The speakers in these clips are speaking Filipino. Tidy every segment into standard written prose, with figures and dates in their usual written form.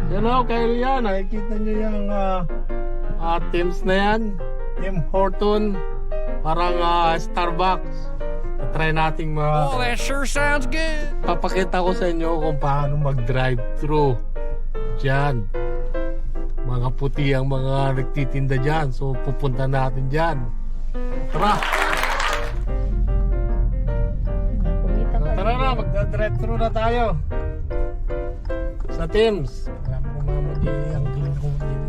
Hello, kayo yan. Nakikita nyo yung Tim's na yan. Tim Horton. Parang Starbucks. Try nating Oh, that sure sounds good. papakita ko sa inyo kung paano mag-drive-thru dyan. Mga puti ang mga nagtitinda dyan. So pupunta natin dyan. Tara! Tara na, mag-drive-thru na tayo. Sa Tim's. Alam ko mamagi ang galing ko mag-ini.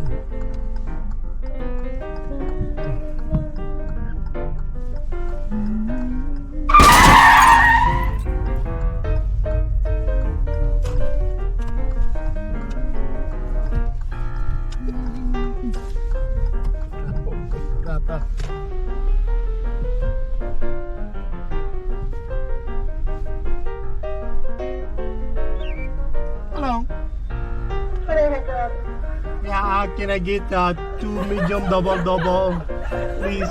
Hello. Yeah, can I get 2 medium double, please?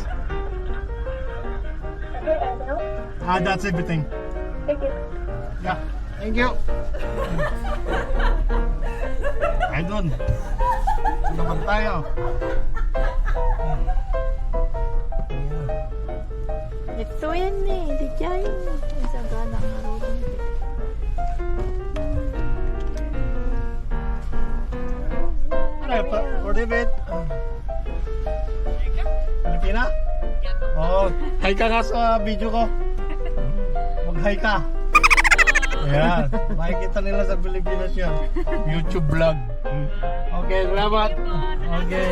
That's everything. Thank you. Yeah, thank you. Ay, doon. Naman tayo. Ito yan eh, di dyan. Isa ganang marunong. For David. Pilipina? Oh, hi ka nga sa video ko. Mag-hi ka. Ayan, makikita nila sa Pilipinas yan. YouTube vlog. Okay, salamat. Okay.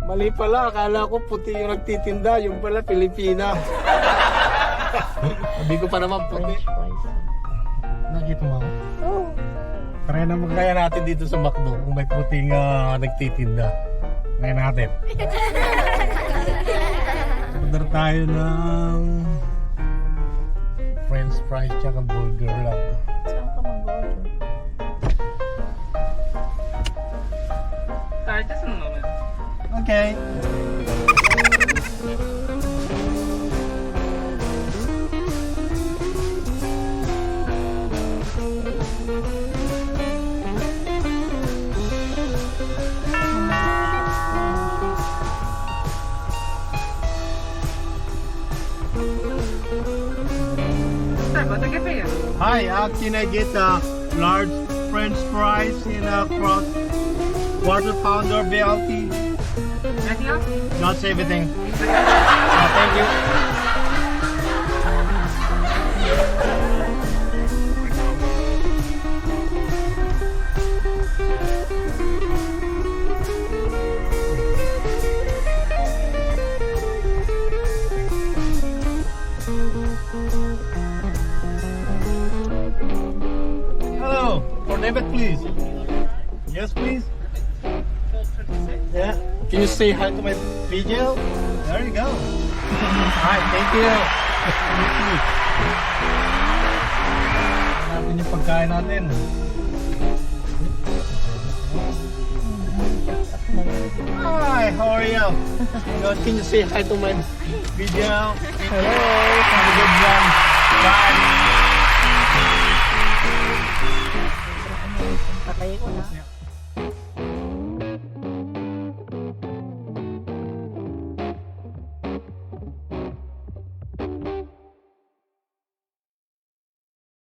Mali pala, akala ko puti yung nagtitinda, yung pala Pilipina. Sabi ko pa naman puti. Nakita mo ako? Oh. Try na magkaya natin dito sa McDo kung may puting nagtitinda. Try natin. Order tayo ng French fries tsaka burger lang. Saan ka mag-order? Sorry, just a moment. Okay. Sir, what's the cafe? Hi, can I get large French fries in a quarter pounder BLT? Anything else? That's everything. Thank you. Hello, for David, please. Yes, please. Yeah. Can you say hi to my video? There you go. Alright, thank you. Natin yung pagkain natin. Hi, how are you? Can you say hi to my video? Hello. Have a good one. Bye.